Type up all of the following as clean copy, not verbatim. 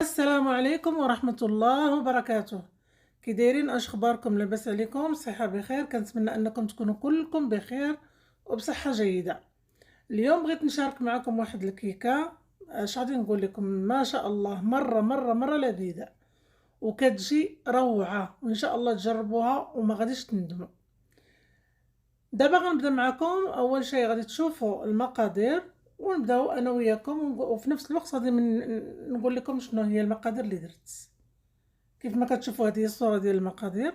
السلام عليكم ورحمة الله وبركاته. كي دايرين؟ اش اخباركم؟ لاباس عليكم؟ صحة بخير؟ كنتمنى انكم تكونوا كلكم بخير وبصحة جيدة. اليوم بغيت نشارك معكم واحد الكيكة. اش غادي نقول لكم؟ ما شاء الله مرة لذيذة وكتجي روعة، وان شاء الله تجربوها وما غاديش تندموا. دابا غنبدا معكم. اول شيء غادي تشوفوا المقادير ونبداو انا وياكم، وفي نفس الوقت غادي نقول لكم شنو هي المقادير اللي درت. كيف ما كتشوفوا هذه هي الصورة ديال المقادير.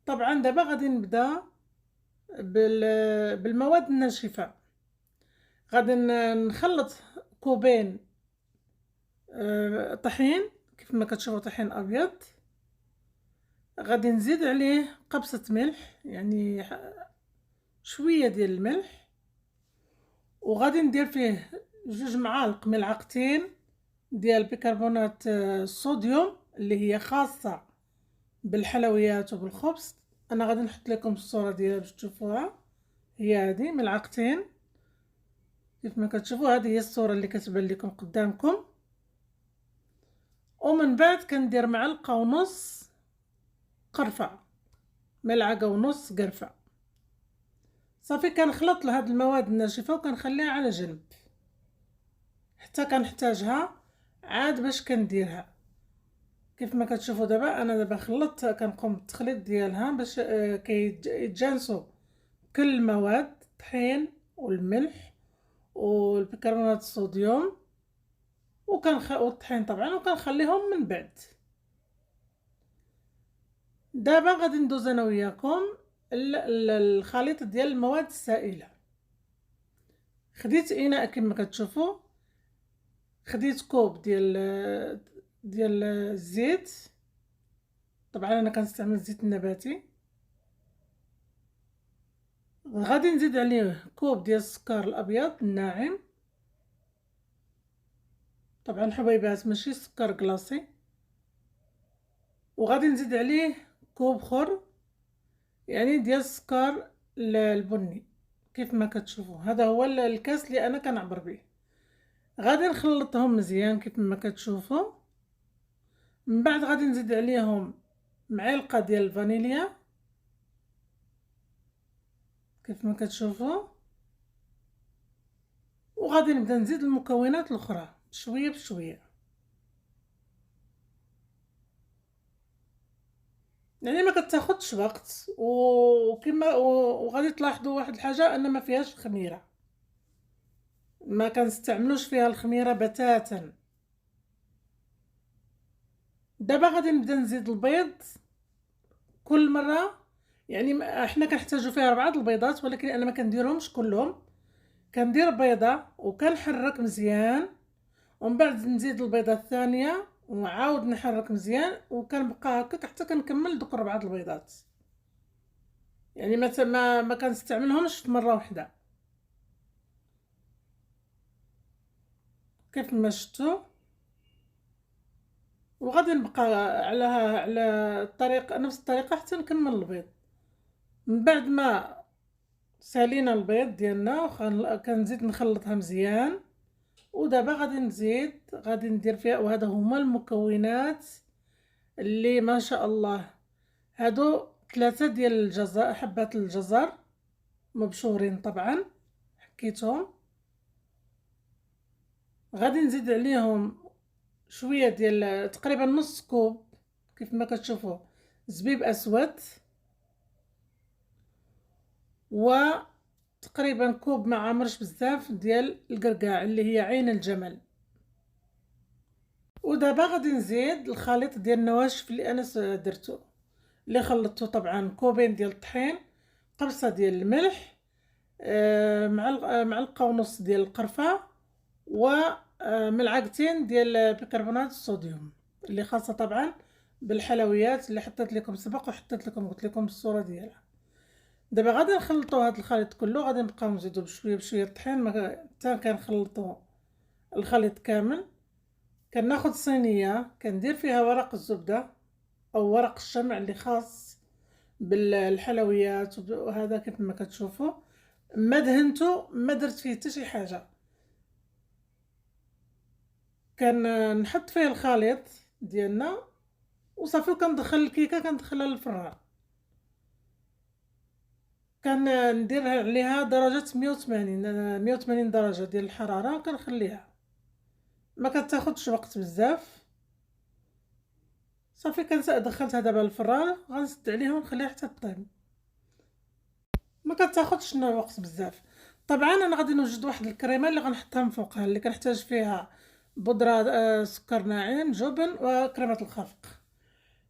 طبعا دابا غادي نبدا بالمواد الناشفة. غادي نخلط كوبين طحين، كيف ما كتشوفوا طحين ابيض. غادي نزيد عليه قبصة ملح، يعني شوية ديال الملح، وغادي ندير فيه 2 ملعقتين ديال بيكربونات الصوديوم اللي هي خاصة بالحلويات وبالخبز. انا غادي نحط لكم الصوره ديالها باش تشوفوها. هي هذه ملعقتين، كيف ما كتشوفوا هذه هي الصوره اللي كتبان لكم قدامكم. ومن بعد كندير معلقه ونص قرفه، ملعقه ونص قرفه. صافي كنخلط لهاد المواد الناشفه وكنخليها على جنب حتى كنحتاجها عاد باش كنديرها. كيف ما كتشوفوا دابا انا خلطت، كنقوم بالتخليط ديالها باش كيتجانسوا كل المواد، الطحين والملح والبيكربونات الصوديوم والطحين طبعا، وكنخليهم من بعد. دابا غادي ندوز انا وياكم الخليط ديال المواد السائله. خديت اناء كما كتشوفوا، خديت كوب ديال الزيت. طبعا انا كنستعمل الزيت النباتي. غادي نزيد عليه كوب ديال السكر الابيض الناعم، طبعا حبيبات ماشي سكر كلاصي. وغادي نزيد عليه كوب اخر يعني ديال السكر البني. كيف ما كتشوفوا هذا هو الكاس اللي انا كنعبر به. غادي نخلطهم مزيان كيف ما كتشوفوا. من بعد غادي نزيد عليهم معلقه ديال الفانيليا كيف ما كتشوفوا. وغادي نبدا نزيد المكونات الاخرى شويه بشويه، يعني ما كتاخدش وقت. وكما وغادي تلاحظوا واحد الحاجه، ان ما فيهاش الخميره، ما كنستعملوش فيها الخميره بتاتا. دابا غادي نبدا نزيد البيض كل مره، يعني احنا كنحتاجو فيها 4 البيضات، ولكن انا ما كنديرهمش كلهم. كندير بيضه وكنحرك مزيان، ومن بعد نزيد البيضه الثانيه ونعاود نحرك مزيان، وكنبقى هكاك حتى كنكمل دوك 4 البيضات. يعني ما كنستعملهمش في مره واحده. كيف ما شفتوا. وغادي نبقى على الطريقه، نفس الطريقه حتى نكمل البيض. من بعد ما سالينا البيض ديالنا كنزيد نخلطها مزيان. ودابا غادي ندير فيها، وهذا هما المكونات اللي ما شاء الله. هادو 3 ديال الجزر، حبات الجزر مبشورين طبعا، حكيتهم. غادي نزيد عليهم شويه ديال تقريبا نص كوب كيف ما كتشوفوا زبيب اسود، وتقريبا كوب ما عامرش بزاف ديال القرقاع اللي هي عين الجمل. ودابا غادي نزيد الخليط ديال النواشف اللي انا درتو، اللي خلطته. طبعا كوبين ديال الطحين، قرصه ديال الملح، معلقه ونص ديال القرفه، وملعقتين ديال بيكربونات الصوديوم اللي خاصه طبعا بالحلويات اللي حطيت لكم سبق، وحطيت لكم قلت لكم الصوره ديالها. دابا غادي نخلطوا هذا الخليط كله. غادي نبقاو نزيدو بشويه الطحين حتى كنخلطوا الخليط كامل. كناخذ صينيه كندير فيها ورق الزبده او ورق الشمع اللي خاص بالحلويات، وهذا كيف ما كتشوفوا. ما دهنتو، ما درت فيه حتى شي حاجه. نحط فيه الخليط ديالنا وصافي، وكندخل الكيكه كندخلها للفران. ندير عليها درجه 180 درجه ديال الحراره، وكنخليها ما كتاخدش وقت بزاف. صافي دخلتها دابا للفران، غنسد عليها ونخليها حتى طيب، ما كتاخدش وقت بزاف. طبعا انا غادي نوجد واحد الكريمه اللي غنحطها من فوقها، اللي كنحتاج فيها بودره سكر ناعم، جبن، وكريمه الخفق.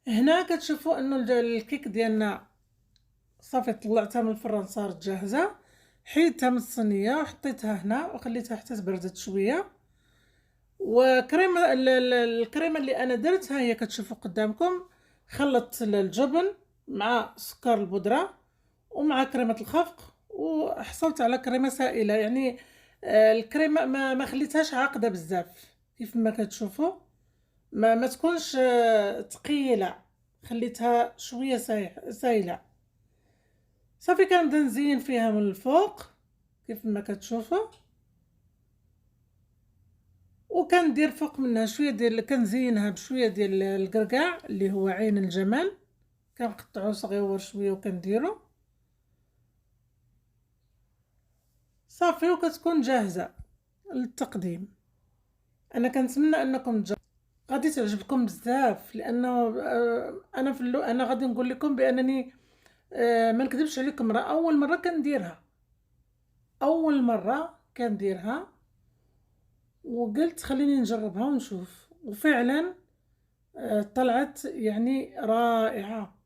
هنا كتشوفوا انه الكيك ديالنا صافي طلعتها من الفران، صارت جاهزه. حيدتها من الصينيه وحطيتها هنا وخليتها حتى تبردت شويه. وكريمه الكريمه اللي انا درتها هي كتشوفوا قدامكم، خلطت الجبن مع سكر البودره ومع كريمه الخفق، وحصلت على كريمه سائله. يعني الكريمه ما خليتهاش عاقده بزاف، كيف ما كتشوفوا ما تكونش ثقيله، خليتها شويه سايله. صافي كنبدا نزين فيها من الفوق كيف ما كتشوفوا، وكندير فوق منها شويه ديال، كنزينها بشويه ديال القرقاع اللي هو عين الجمال، كنقطعو صغيور شويه وكنديرو صافي، وكتكون جاهزه للتقديم. انا كنتمنى انكم غادي تعجبكم بزاف، لانه انا غادي نقول لكم بانني ما نكذبش عليكم، راه اول مره كنديرها وقلت خليني نجربها ونشوف، وفعلا طلعت يعني رائعه،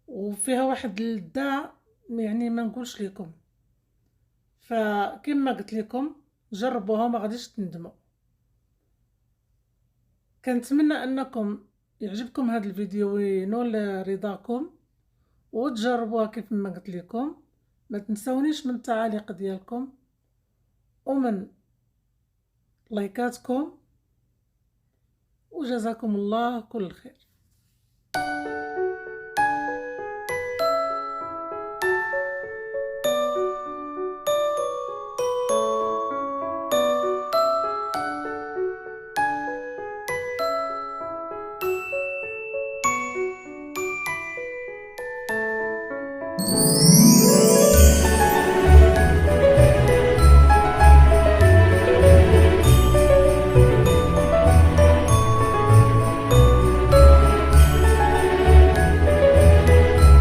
وفيها واحد الابداع يعني ما نقولش لكم. فكما قلت لكم جربوها ما غاديش تندموا. كنتمنى انكم يعجبكم هذا الفيديو وينول رضاكم، وتجربوها كيف ما قلت لكم. ما تنسونيش من التعاليق ديالكم ومن لايكاتكم، وجزاكم الله كل خير.